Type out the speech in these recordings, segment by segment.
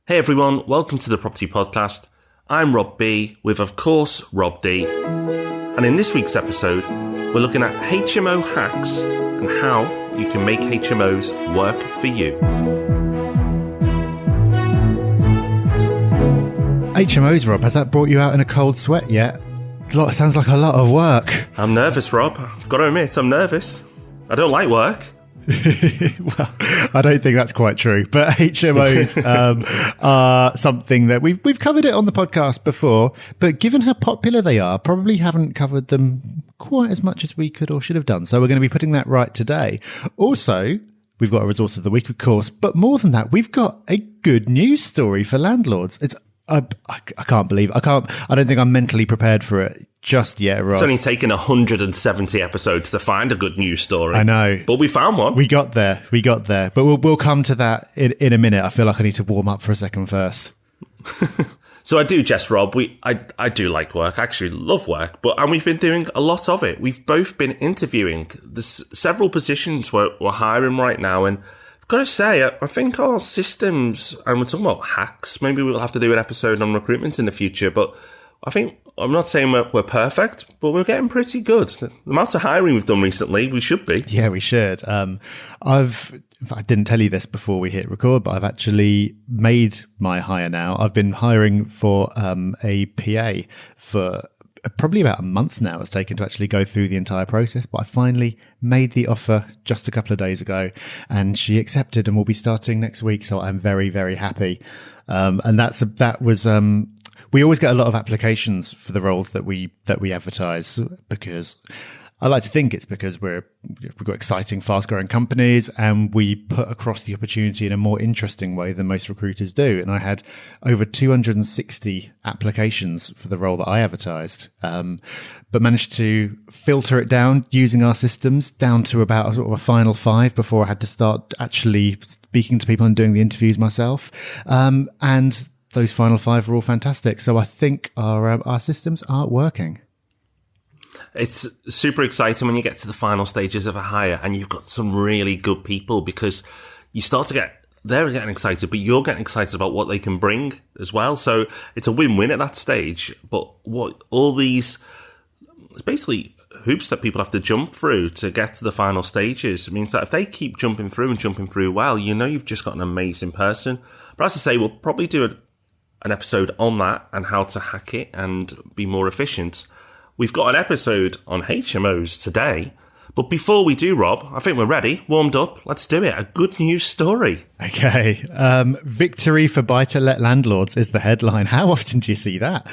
Hey everyone, welcome to the Property Podcast. I'm Rob B with, of course, Rob D. And in this week's episode, we're looking at HMO hacks and how you can make HMOs work for you. HMOs, Rob, has that brought you out in a cold sweat yet? Sounds like a lot of work. I'm nervous, Rob. I've got to admit, I'm nervous. I don't like work. Well, I don't think that's quite true, but HMOs are something that we've covered it on the podcast before, but given how popular they are, probably haven't covered them quite as much as we could or should have done. So we're going to be putting that right today. Also, we've got a resource of the week, of course, but more than that, we've got a good news story for landlords. I can't believe I don't think I'm mentally prepared for it just yet, Rob. It's only taken 170 episodes to find a good news story. I know. But we found one. We got there. But we'll come to that in a minute. I feel like I need to warm up for a second first. So I do, Jess, Rob. I do like work. I actually love work, and we've been doing a lot of it. We've both been interviewing. There's several positions we're hiring right now, and I've got to say, I think our systems, and we're talking about hacks, maybe we'll have to do an episode on recruitment in the future, but I think, I'm not saying we're perfect, but we're getting pretty good. The amount of hiring we've done recently, we should be. Yeah, we should. I didn't tell you this before we hit record, but I've actually made my hire now. I've been hiring for a PA for probably about a month now. It's taken to actually go through the entire process, but I finally made the offer just a couple of days ago, and she accepted and will be starting next week. So I'm very, very happy. And that was we always get a lot of applications for the roles that we advertise, because I like to think it's because we've got exciting, fast-growing companies, and we put across the opportunity in a more interesting way than most recruiters do. And I had over 260 applications for the role that I advertised, but managed to filter it down using our systems down to about sort of a final 5 before I had to start actually speaking to people and doing the interviews myself. And those final 5 were all fantastic. So I think our systems are working. It's super exciting when you get to the final stages of a hire and you've got some really good people, because you start to they're getting excited, but you're getting excited about what they can bring as well. So it's a win-win at that stage. But it's basically hoops that people have to jump through to get to the final stages. It means that if they keep jumping through well, you've just got an amazing person. But as I say, we'll probably do an episode on that and how to hack it and be more efficient. We've got an episode on HMOs today, but before we do, Rob, I think we're ready, warmed up. Let's do it. A good news story. Okay. Victory for buy-to-let landlords is the headline. How often do you see that?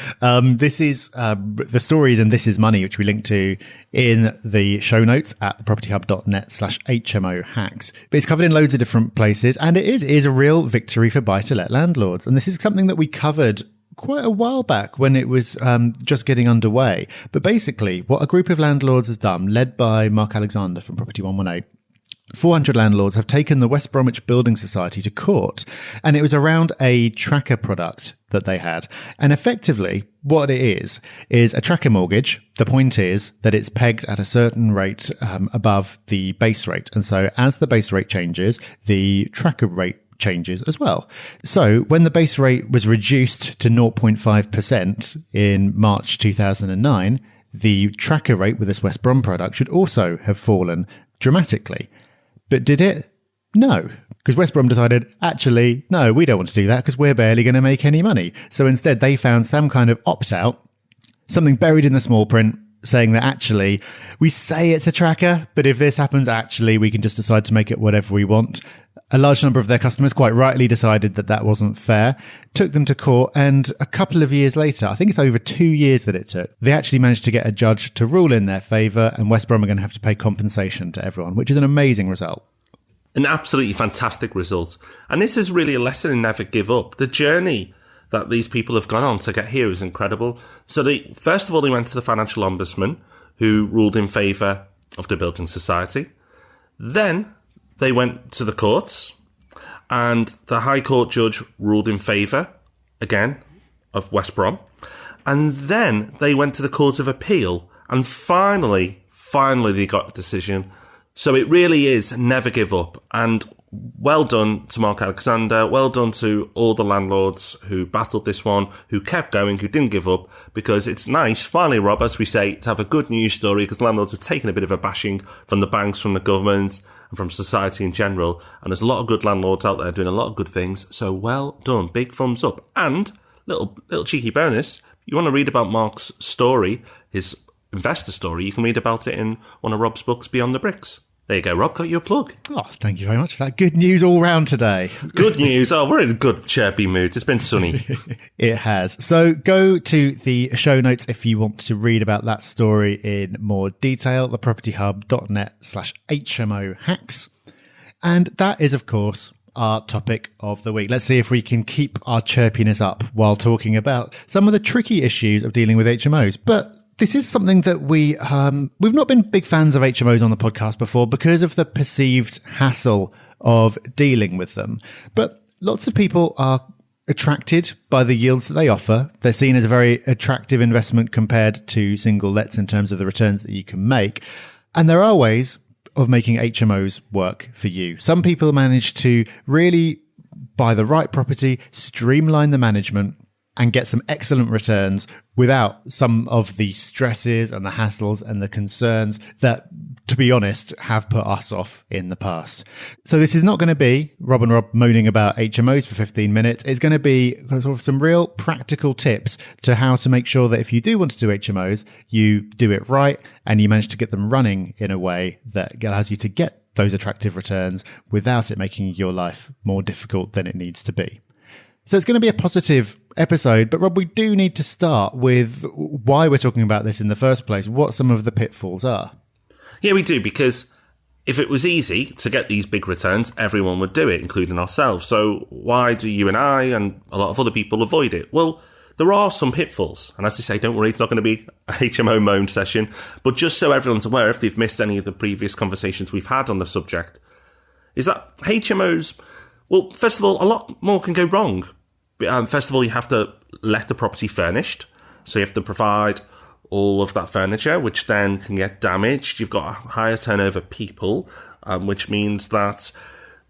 This is the stories, and This Is Money, which we link to in the show notes at thepropertyhub.net/HMO hacks. But it's covered in loads of different places, and it is a real victory for buy-to-let landlords. And this is something that we covered quite a while back when it was just getting underway. But basically, what a group of landlords has done, led by Mark Alexander from Property 118, 400 landlords have taken the West Bromwich Building Society to court, and it was around a tracker product that they had. And effectively, what it is a tracker mortgage. The point is that it's pegged at a certain rate above the base rate. And so as the base rate changes, the tracker rate changes as well. So when the base rate was reduced to 0.5% in March 2009, the tracker rate with this West Brom product should also have fallen dramatically. But did it? No, because West Brom decided, actually, no, we don't want to do that because we're barely going to make any money. So instead, they found some kind of opt-out, something buried in the small print, saying that actually, we say it's a tracker, but if this happens, actually, we can just decide to make it whatever we want. A large number of their customers quite rightly decided that wasn't fair, took them to court, and a couple of years later, I think it's over 2 years that it took, they actually managed to get a judge to rule in their favour, and West Brom are going to have to pay compensation to everyone, which is an amazing result. An absolutely fantastic result. And this is really a lesson in never give up. The journey that these people have gone on to get here is incredible. So first of all, they went to the Financial Ombudsman, who ruled in favour of the Building Society. Then they went to the courts, and the High Court judge ruled in favour, again, of West Brom. And then they went to the Court of Appeal, and finally they got a decision. So it really is never give up. And well done to Mark Alexander. Well done to all the landlords who battled this one, who kept going, who didn't give up, because it's nice, finally, Rob, as we say, to have a good news story, because landlords have taken a bit of a bashing from the banks, from the government, and from society in general. And there's a lot of good landlords out there doing a lot of good things. So well done. Big thumbs up. And little cheeky bonus, you want to read about Mark's story, his investor story, you can read about it in one of Rob's books, Beyond the Bricks. There you go, Rob, got you a plug. Oh, thank you very much for that. Good news all round today. Good news. Oh, we're in a good, chirpy mood. It's been sunny. It has. So go to the show notes if you want to read about that story in more detail, thepropertyhub.net/HMO hacks. And that is, of course, our topic of the week. Let's see if we can keep our chirpiness up while talking about some of the tricky issues of dealing with HMOs. But this is something that we've not been big fans of HMOs on the podcast before because of the perceived hassle of dealing with them. But lots of people are attracted by the yields that they offer. They're seen as a very attractive investment compared to single lets in terms of the returns that you can make. And there are ways of making HMOs work for you. Some people manage to really buy the right property, streamline the management, and get some excellent returns without some of the stresses and the hassles and the concerns that, to be honest, have put us off in the past. So this is not going to be Rob and Rob moaning about HMOs for 15 minutes. It's going to be sort of some real practical tips to how to make sure that if you do want to do HMOs, you do it right and you manage to get them running in a way that allows you to get those attractive returns without it making your life more difficult than it needs to be. So it's going to be a positive episode, but Rob, we do need to start with why we're talking about this in the first place, what some of the pitfalls are. Yeah, we do, because if it was easy to get these big returns, everyone would do it, including ourselves. So why do you and I and a lot of other people avoid it? Well, there are some pitfalls. And as I say, don't worry, it's not going to be a HMO moan session. But just so everyone's aware, if they've missed any of the previous conversations we've had on the subject, is that HMOs, well, first of all, a lot more can go wrong. First of all, you have to let the property furnished. So you have to provide all of that furniture, which then can get damaged. You've got a higher turnover people, which means that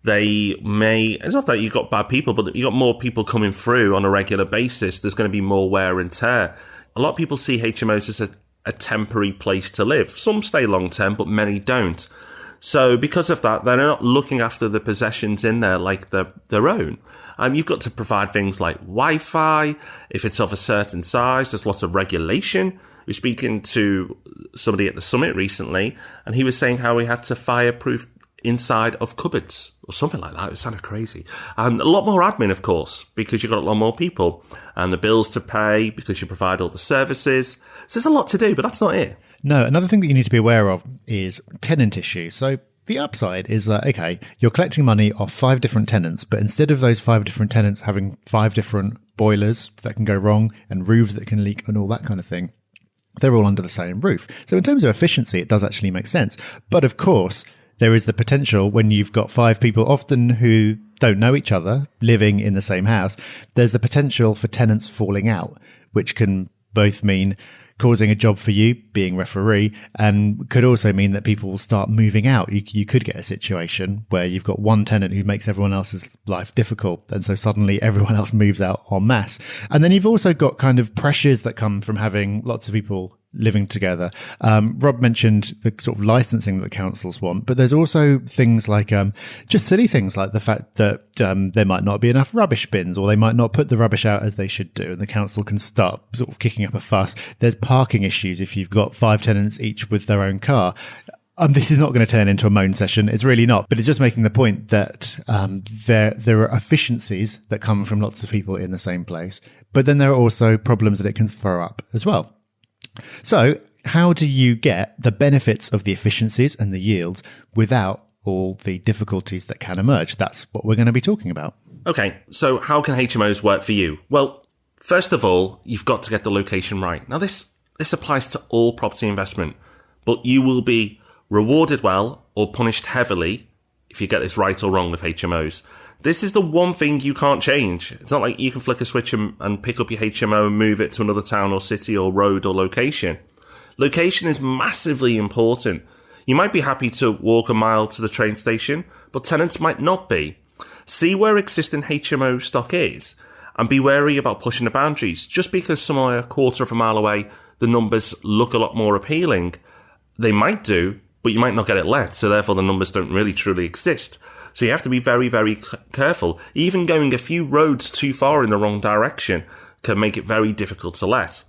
it's not that you've got bad people, but you've got more people coming through on a regular basis. There's going to be more wear and tear. A lot of people see HMOs as a temporary place to live. Some stay long term, but many don't. So because of that, they're not looking after the possessions in there like their own. You've got to provide things like Wi-Fi. If it's of a certain size, there's lots of regulation. We were speaking to somebody at the summit recently, and he was saying how he had to fireproof inside of cupboards or something like that. It sounded crazy. And a lot more admin, of course, because you've got a lot more people and the bills to pay because you provide all the services. So there's a lot to do, but that's not it. No, another thing that you need to be aware of is tenant issues. So the upside is that, okay, you're collecting money off 5 different tenants, but instead of those 5 different tenants having 5 different boilers that can go wrong and roofs that can leak and all that kind of thing, they're all under the same roof. So in terms of efficiency, it does actually make sense. But of course, there is the potential when you've got 5 people, often who don't know each other, living in the same house, there's the potential for tenants falling out, which can both mean causing a job for you, being referee, and could also mean that people will start moving out. You could get a situation where you've got one tenant who makes everyone else's life difficult, and so suddenly everyone else moves out en masse. And then you've also got kind of pressures that come from having lots of people living together. Rob mentioned the sort of licensing that the councils want, but there's also things like just silly things like the fact that there might not be enough rubbish bins, or they might not put the rubbish out as they should do, and the council can start sort of kicking up a fuss. There's parking issues if you've got 5 tenants each with their own car. This is not going to turn into a moan session. It's really not. But it's just making the point that there are efficiencies that come from lots of people in the same place. But then there are also problems that it can throw up as well. So how do you get the benefits of the efficiencies and the yields without all the difficulties that can emerge? That's what we're going to be talking about. Okay, so how can HMOs work for you? Well, first of all, you've got to get the location right. Now, this applies to all property investment, but you will be rewarded well or punished heavily if you get this right or wrong with HMOs. This is the one thing you can't change. It's not like you can flick a switch and pick up your HMO and move it to another town or city or road or location. Location is massively important. You might be happy to walk a mile to the train station, but tenants might not be. See where existing HMO stock is and be wary about pushing the boundaries. Just because somewhere a quarter of a mile away the numbers look a lot more appealing, they might do, but you might not get it let, so therefore the numbers don't really truly exist. So you have to be very, very careful. Even going a few roads too far in the wrong direction can make it very difficult to let.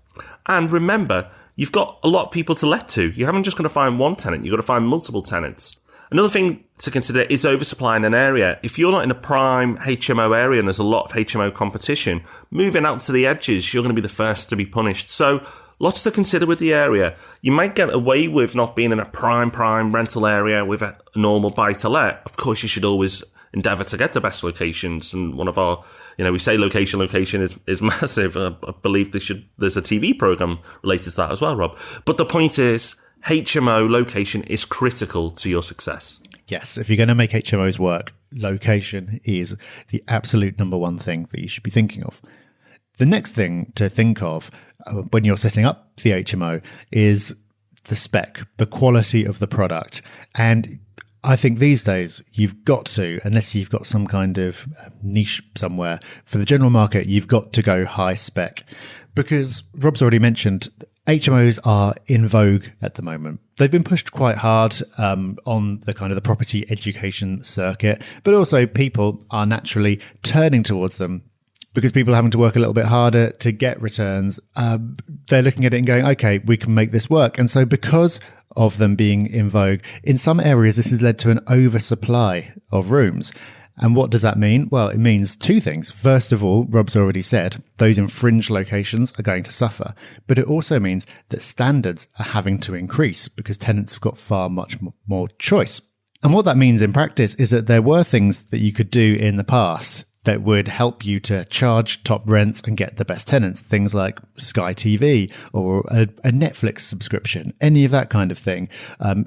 And remember, you've got a lot of people to let to. You haven't just got to find one tenant, you've got to find multiple tenants. Another thing to consider is oversupply in an area. If you're not in a prime HMO area and there's a lot of HMO competition, moving out to the edges, you're going to be the first to be punished. So lots to consider with the area. You might get away with not being in a prime rental area with a normal buy-to-let. Of course, you should always endeavour to get the best locations. And one of our, we say location is massive. I believe there's a TV programme related to that as well, Rob. But the point is, HMO location is critical to your success. Yes, if you're going to make HMOs work, location is the absolute number one thing that you should be thinking of. The next thing to think of when you're setting up the HMO is the spec, the quality of the product. And I think these days you've got to, unless you've got some kind of niche somewhere, for the general market, you've got to go high spec. Because Rob's already mentioned, HMOs are in vogue at the moment. They've been pushed quite hard on the kind of the property education circuit, but also people are naturally turning towards them because people are having to work a little bit harder to get returns. They're looking at it and going, okay, we can make this work. And so because of them being in vogue, in some areas, this has led to an oversupply of rooms. And what does that mean? Well, it means two things. First of all, Rob's already said, those in fringe locations are going to suffer. But it also means that standards are having to increase because tenants have got far much more choice. And what that means in practice is that there were things that you could do in the past that would help you to charge top rents and get the best tenants. Things like Sky TV or a Netflix subscription, any of that kind of thing.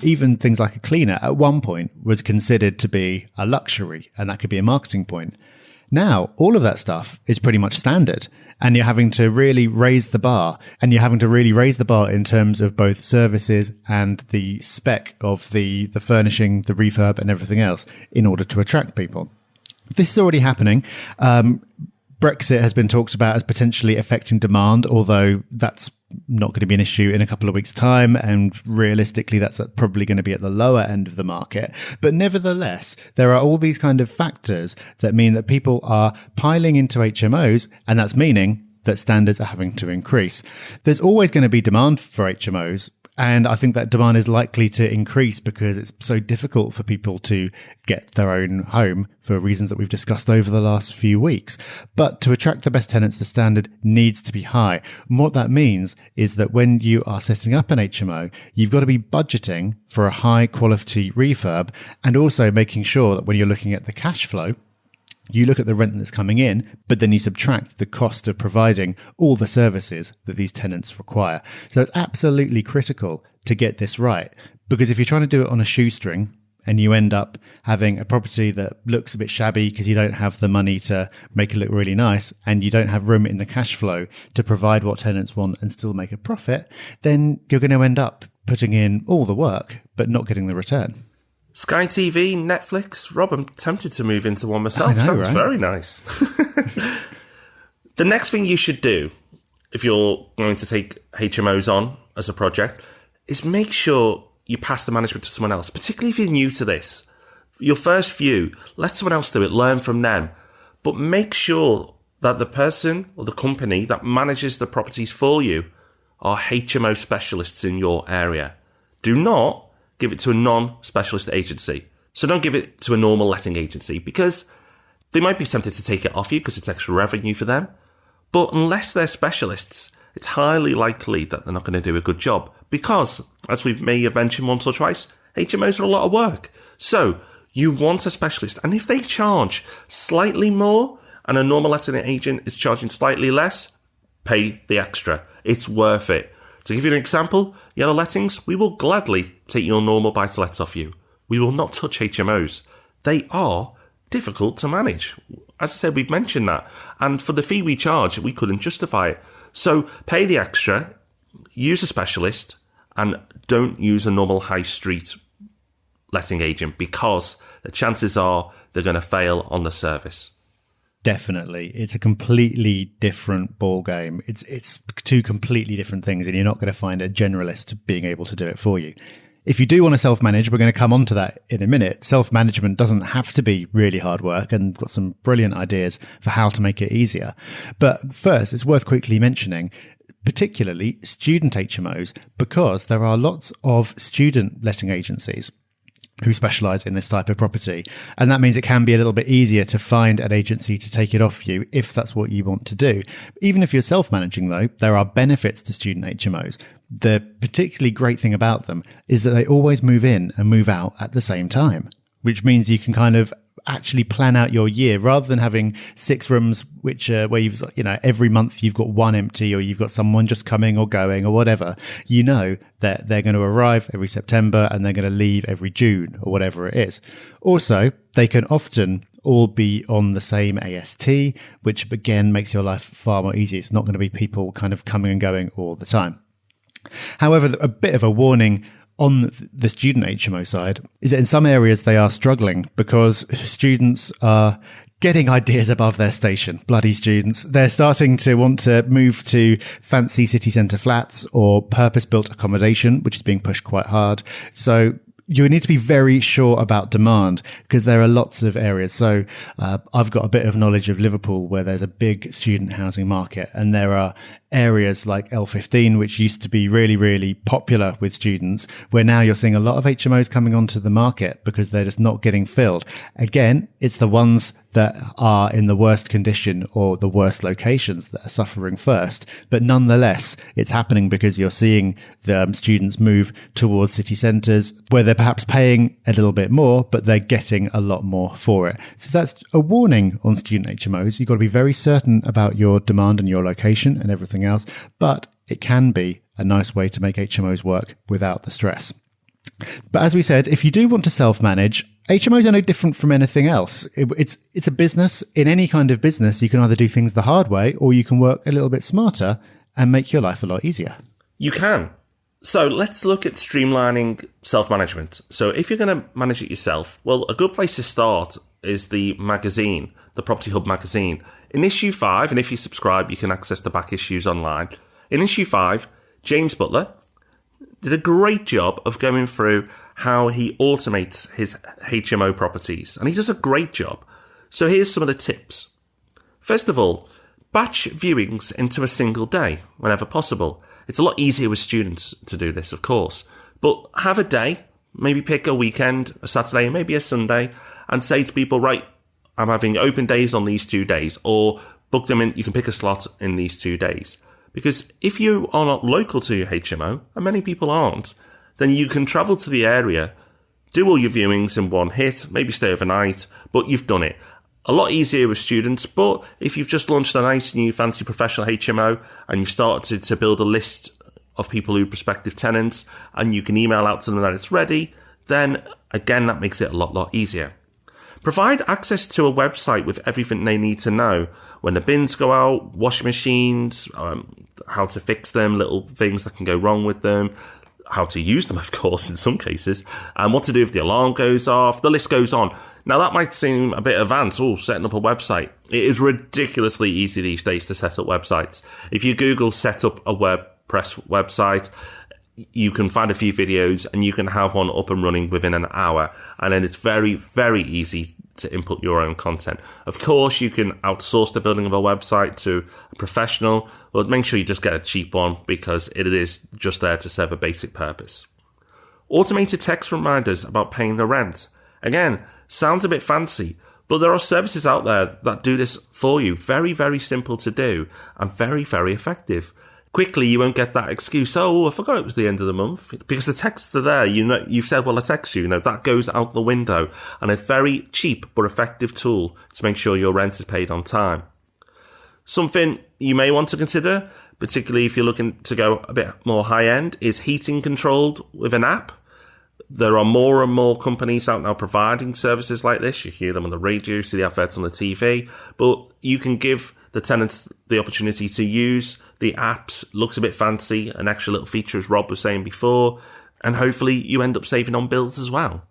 Even things like a cleaner at one point was considered to be a luxury, and that could be a marketing point. Now, all of that stuff is pretty much standard, and you're having to really raise the bar, and you're having to really raise the bar in terms of both services and the spec of the furnishing, the refurb and everything else in order to attract people. This is already happening. Brexit has been talked about as potentially affecting demand, although that's not going to be an issue in a couple of weeks' time. And realistically, that's probably going to be at the lower end of the market. But nevertheless, there are all these kind of factors that mean that people are piling into HMOs, and that's meaning that standards are having to increase. There's always going to be demand for HMOs. And I think that demand is likely to increase because it's so difficult for people to get their own home for reasons that we've discussed over the last few weeks. But to attract the best tenants, the standard needs to be high. And what that means is that when you are setting up an HMO, you've got to be budgeting for a high quality refurb and also making sure that when you're looking at the cash flow, you look at the rent that's coming in, but then you subtract the cost of providing all the services that these tenants require. So it's absolutely critical to get this right, because if you're trying to do it on a shoestring and you end up having a property that looks a bit shabby because you don't have the money to make it look really nice and you don't have room in the cash flow to provide what tenants want and still make a profit, then you're going to end up putting in all the work but not getting the return. Sky TV, Netflix. Rob, I'm tempted to move into one myself. I know, Sounds right? very nice. The next thing you should do, if you're going to take HMOs on as a project, is make sure you pass the management to someone else, particularly if you're new to this. Your first few, let someone else do it, learn from them. But make sure that the person or the company that manages the properties for you are HMO specialists in your area. Do not give it to a non-specialist agency. So don't give it to a normal letting agency because they might be tempted to take it off you because it's extra revenue for them. But unless they're specialists, it's highly likely that they're not going to do a good job because, as we may have mentioned once or twice, HMOs are a lot of work. So you want a specialist. And if they charge slightly more and a normal letting agent is charging slightly less, pay the extra. It's worth it. To give you an example, Yellow Lettings, we will gladly take your normal buy-to-lets off you. We will not touch HMOs. They are difficult to manage. As I said, we've mentioned that. And for the fee we charge, we couldn't justify it. So pay the extra, use a specialist, and don't use a normal high street letting agent because the chances are they're going to fail on the service. Definitely. It's a completely different ball game. It's two completely different things, and you're not going to find a generalist being able to do it for you. If you do want to self-manage, we're going to come on to that in a minute. Self-management doesn't have to be really hard work, and got some brilliant ideas for how to make it easier. But first, it's worth quickly mentioning particularly student HMOs, because there are lots of student letting agencies who specialize in this type of property. And that means it can be a little bit easier to find an agency to take it off you if that's what you want to do. Even if you're self-managing, though, there are benefits to student HMOs. The particularly great thing about them is that they always move in and move out at the same time, which means you can kind of actually plan out your year rather than having 6 rooms which where you've every month you've got one empty, or you've got someone just coming or going or whatever. You know that they're going to arrive every September and they're going to leave every June or whatever it is. Also, they can often all be on the same AST, which again makes your life far more easy. It's not going to be people kind of coming and going all the time. However, a bit of a warning on the student HMO side is that in some areas they are struggling because students are getting ideas above their station. Bloody students. They're starting to want to move to fancy city centre flats or purpose-built accommodation, which is being pushed quite hard. So you need to be very sure about demand because there are lots of areas. So I've got a bit of knowledge of Liverpool where there's a big student housing market, and there are areas like L15, which used to be really, really popular with students, where now you're seeing a lot of HMOs coming onto the market because they're just not getting filled. Again, it's the ones that are in the worst condition or the worst locations that are suffering first. But nonetheless, it's happening because you're seeing the students move towards city centres where they're perhaps paying a little bit more, but they're getting a lot more for it. So that's a warning on student HMOs. You've got to be very certain about your demand and your location and everything else, but it can be a nice way to make HMOs work without the stress. But as we said, if you do want to self-manage, HMOs are no different from anything else. It's a business. In any kind of business, you can either do things the hard way or you can work a little bit smarter and make your life a lot easier. You can. So let's look at streamlining self-management. So if you're going to manage it yourself, well, a good place to start is the magazine, the Property Hub magazine. In issue 5, and if you subscribe, you can access the back issues online. In issue 5, James Butler did a great job of going through how he automates his HMO properties. And he does a great job. So here's some of the tips. First of all, batch viewings into a single day whenever possible. It's a lot easier with students to do this, of course. But have a day, maybe pick a weekend, a Saturday, maybe a Sunday, and say to people, right, I'm having open days on these 2 days, or book them in, you can pick a slot in these 2 days. Because if you are not local to your HMO, and many people aren't, then you can travel to the area, do all your viewings in one hit, maybe stay overnight, but you've done it. A lot easier with students, but if you've just launched a nice new fancy professional HMO and you've started to build a list of people who are prospective tenants and you can email out to them that it's ready, then again, that makes it a lot easier. Provide access to a website with everything they need to know. When the bins go out, washing machines, how to fix them, little things that can go wrong with them, how to use them, of course, in some cases, and what to do if the alarm goes off. The list goes on. Now, that might seem a bit advanced, setting up a website. It is ridiculously easy these days to set up websites. If you Google set up a WordPress website, you can find a few videos and you can have one up and running within an hour. And then it's very, very easy to input your own content. Of course, you can outsource the building of a website to a professional, but make sure you just get a cheap one because it is just there to serve a basic purpose. Automated text reminders about paying the rent. Again, sounds a bit fancy, but there are services out there that do this for you. Very, very simple to do and very, very effective. Quickly, you won't get that excuse, I forgot it was the end of the month, because the texts are there. You've said, well, I text you, that goes out the window, and a very cheap but effective tool to make sure your rent is paid on time. Something you may want to consider, particularly if you're looking to go a bit more high-end, is heating controlled with an app. There are more and more companies out now providing services like this. You hear them on the radio, you see the adverts on the TV, but you can give the tenants the opportunity to use the apps. Looks a bit fancy, an extra little feature, as Rob was saying before, and hopefully you end up saving on bills as well.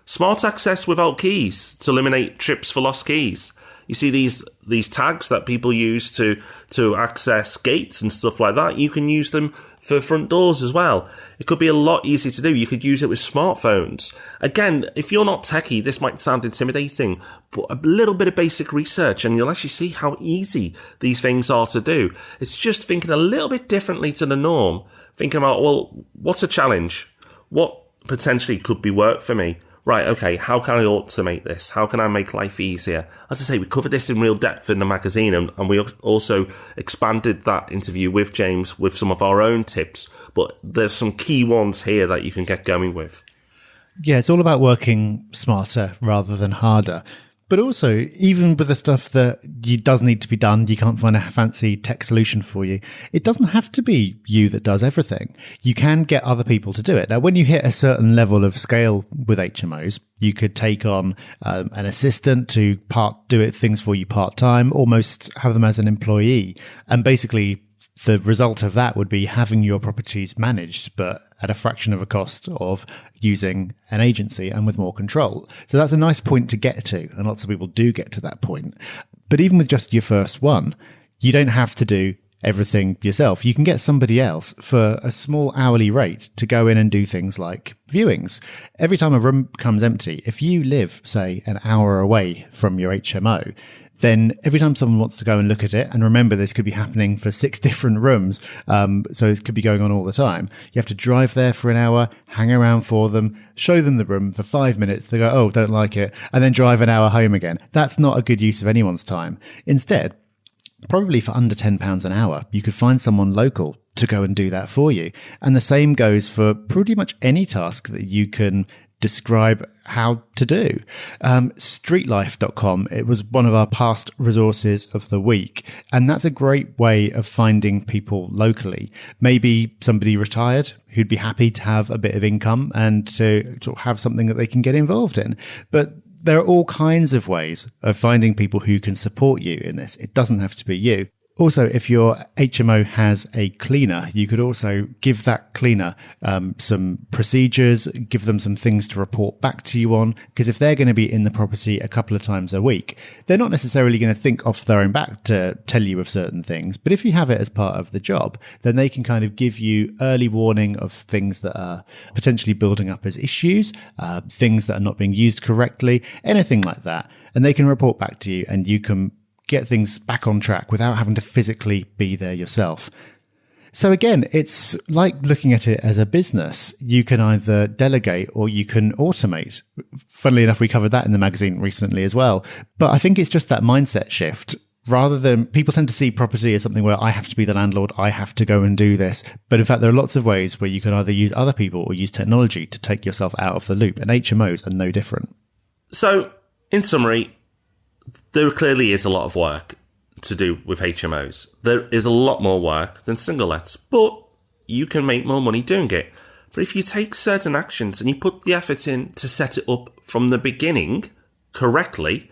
Smart access without keys to eliminate trips for lost keys. You see these tags that people use to access gates and stuff like that. You can use them for front doors as well. It could be a lot easier to do. You could use it with smartphones. Again, if you're not techie, this might sound intimidating, but a little bit of basic research and you'll actually see how easy these things are to do. It's just thinking a little bit differently to the norm. Thinking about, well, what's a challenge? What potentially could be work for me? Right, okay, how can I automate this? How can I make life easier? As I say, we covered this in real depth in the magazine, and we also expanded that interview with James with some of our own tips, but there's some key ones here that you can get going with. Yeah, it's all about working smarter rather than harder. But also, even with the stuff that does need to be done, you can't find a fancy tech solution for you. It doesn't have to be you that does everything. You can get other people to do it. Now, when you hit a certain level of scale with HMOs, you could take on an assistant to do things for you part-time, almost have them as an employee. And basically, the result of that would be having your properties managed, but at a fraction of a cost of using an agency and with more control. So that's a nice point to get to, and lots of people do get to that point. But even with just your first one, you don't have to do everything yourself. You can get somebody else for a small hourly rate to go in and do things like viewings. Every time a room comes empty, if you live, say, an hour away from your HMO, then every time someone wants to go and look at it, and remember this could be happening for 6 different rooms, so it could be going on all the time. You have to drive there for an hour, hang around for them, show them the room for 5 minutes, they go, oh, don't like it, and then drive an hour home again. That's not a good use of anyone's time. Instead, probably for under £10 an hour, you could find someone local to go and do that for you. And the same goes for pretty much any task that you can describe how to do. Streetlife.com, it was one of our past resources of the week. And that's a great way of finding people locally. Maybe somebody retired who'd be happy to have a bit of income and to have something that they can get involved in. But there are all kinds of ways of finding people who can support you in this. It doesn't have to be you. Also, if your HMO has a cleaner, you could also give that cleaner some procedures, give them some things to report back to you on, because if they're going to be in the property a couple of times a week, they're not necessarily going to think off their own back to tell you of certain things. But if you have it as part of the job, then they can kind of give you early warning of things that are potentially building up as issues, things that are not being used correctly, anything like that. And they can report back to you, and you can get things back on track without having to physically be there yourself. So again, it's like looking at it as a business. You can either delegate or you can automate. Funnily enough, we covered that in the magazine recently as well. But I think it's just that mindset shift. Rather than, people tend to see property as something where I have to be the landlord, I have to go and do this. But in fact, there are lots of ways where you can either use other people or use technology to take yourself out of the loop. And HMOs are no different. So, in summary, there clearly is a lot of work to do with HMOs. There is a lot more work than single lets, but you can make more money doing it. But if you take certain actions and you put the effort in to set it up from the beginning correctly,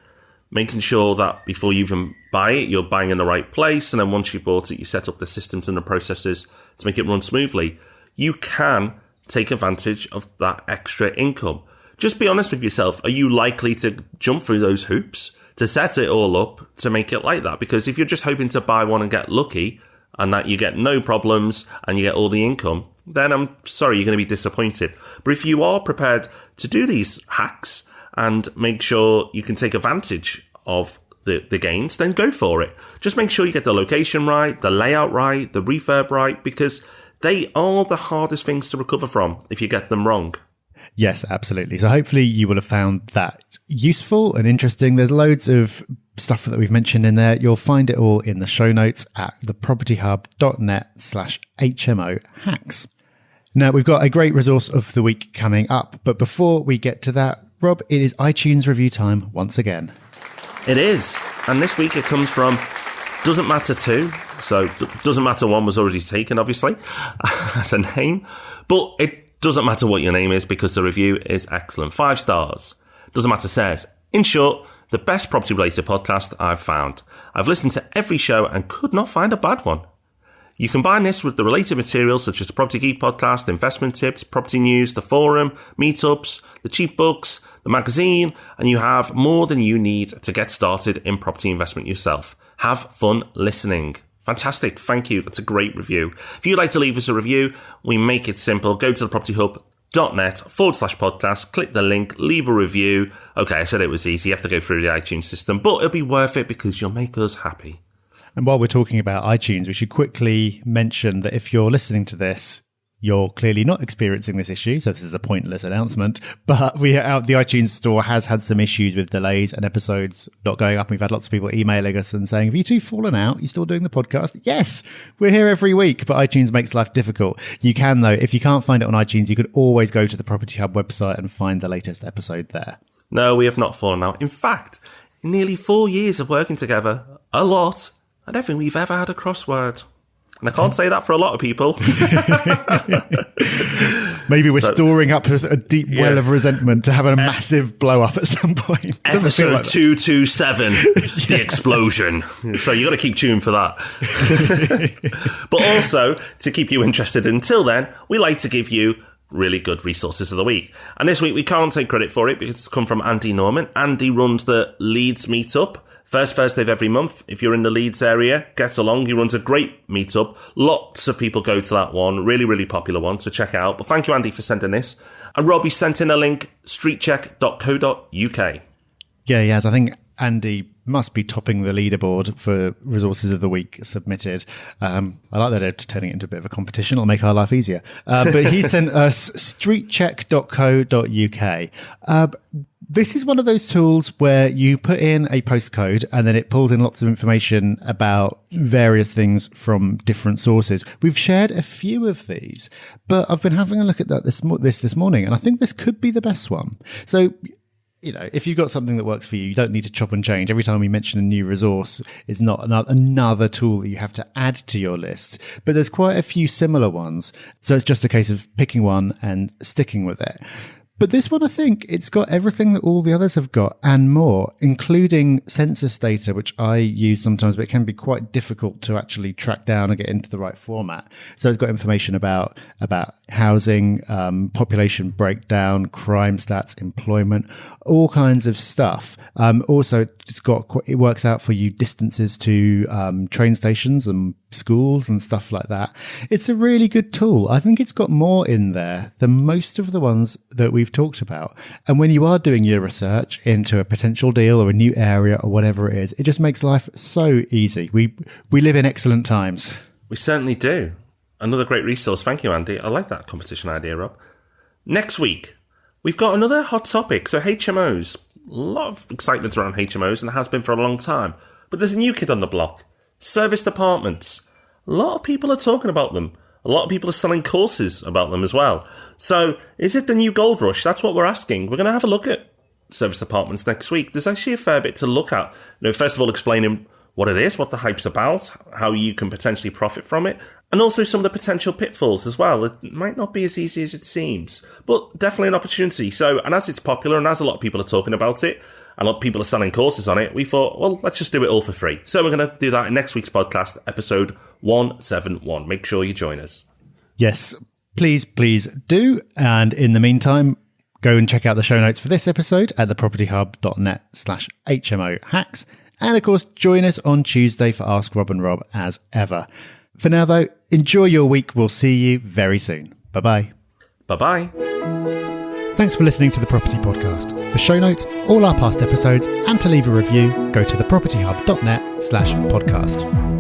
making sure that before you even buy it, you're buying in the right place, and then once you bought it, you set up the systems and the processes to make it run smoothly, you can take advantage of that extra income. Just be honest with yourself. Are you likely to jump through those hoops to set it all up to make it like that? Because if you're just hoping to buy one and get lucky and that you get no problems and you get all the income, then I'm sorry, you're going to be disappointed. But if you are prepared to do these hacks and make sure you can take advantage of the gains, then go for it. Just make sure you get the location right, the layout right, the refurb right, because they are the hardest things to recover from if you get them wrong. Yes, absolutely. So hopefully you will have found that useful and interesting. There's loads of stuff that we've mentioned in there. You'll find it all in the show notes at thepropertyhub.net/HMO hacks. Now, we've got a great resource of the week coming up. But before we get to that, Rob, it is iTunes review time once again. It is. And this week it comes from Doesn't Matter 2. So Doesn't Matter 1 was already taken, obviously, as a name. But it doesn't matter what your name is because the review is excellent. 5 stars. Doesn't Matter says, in short, the best property-related podcast I've found. I've listened to every show and could not find a bad one. You combine this with the related materials such as the Property Geek podcast, investment tips, property news, the forum, meetups, the cheap books, the magazine, and you have more than you need to get started in property investment yourself. Have fun listening. Fantastic. Thank you. That's a great review. If you'd like to leave us a review, we make it simple. Go to thepropertyhub.net/podcast, click the link, leave a review. Okay, I said it was easy. You have to go through the iTunes system, but it'll be worth it because you'll make us happy. And while we're talking about iTunes, we should quickly mention that if you're listening to this, you're clearly not experiencing this issue, so this is a pointless announcement. But the iTunes store has had some issues with delays and episodes not going up. We've had lots of people emailing us and saying, have you two fallen out? You still doing the podcast? Yes, we're here every week, but iTunes makes life difficult. You can, though, if you can't find it on iTunes, you could always go to the Property Hub website and find the latest episode there. No, we have not fallen out. In fact, in nearly 4 years of working together, I don't think we've ever had a crossword. And I can't say that for a lot of people. Maybe we're storing up a deep well of resentment to have a massive blow up at some point. Episode like 227, the explosion. So you got to keep tuned for that. But also, to keep you interested until then, we like to give you really good resources of the week. And this week we can't take credit for it because it's come from Andy Norman. Andy runs the Leeds Meetup. First Thursday of every month. If you're in the Leeds area, get along. He runs a great meetup. Lots of people go to that one. Really, really popular one. So check it out. But thank you, Andy, for sending this. And Robbie sent in a link, streetcheck.co.uk. Yeah, he has. I think Andy must be topping the leaderboard for resources of the week submitted. I like that they're turning it into a bit of a competition. It'll make our life easier. But he sent us streetcheck.co.uk. This is one of those tools where you put in a postcode and then it pulls in lots of information about various things from different sources. We've shared a few of these, but I've been having a look at that this morning, and I think this could be the best one. So, you know, if you've got something that works for you, you don't need to chop and change. Every time we mention a new resource, it's not another tool that you have to add to your list. But there's quite a few similar ones. So it's just a case of picking one and sticking with it. But this one, I think it's got everything that all the others have got and more, including census data, which I use sometimes, but it can be quite difficult to actually track down and get into the right format. So it's got information about housing, population breakdown, crime stats, employment, all kinds of stuff. Also, it works out for you distances to train stations and schools and stuff like that. It's a really good tool. I think it's got more in there than most of the ones that we've talked about. And when you are doing your research into a potential deal or a new area or whatever it is, it just makes life so easy. We live in excellent times. We certainly do. Another great resource. Thank you, Andy. I like that competition idea, Rob. Next week, we've got another hot topic. So HMOs. A lot of excitement around HMOs, and it has been for a long time. But there's a new kid on the block. Serviced apartments. A lot of people are talking about them. A lot of people are selling courses about them as well. So is it the new gold rush? That's what we're asking. We're going to have a look at serviced apartments next week. There's actually a fair bit to look at. You know, first of all, explaining what it is, what the hype's about, how you can potentially profit from it, and also some of the potential pitfalls as well. It might not be as easy as it seems, but definitely an opportunity. So, and as it's popular and as a lot of people are talking about it, a lot of people are selling courses on it, we thought, well, let's just do it all for free. So we're going to do that in next week's podcast, episode 171. Make sure you join us. Yes, please do. And in the meantime, go and check out the show notes for this episode at thepropertyhub.net/HMO hacks. And of course, join us on Tuesday for Ask Rob and Rob as ever. For now, though, enjoy your week. We'll see you very soon. Bye-bye. Bye-bye. Thanks for listening to The Property Podcast. For show notes, all our past episodes, and to leave a review, go to thepropertyhub.net/podcast.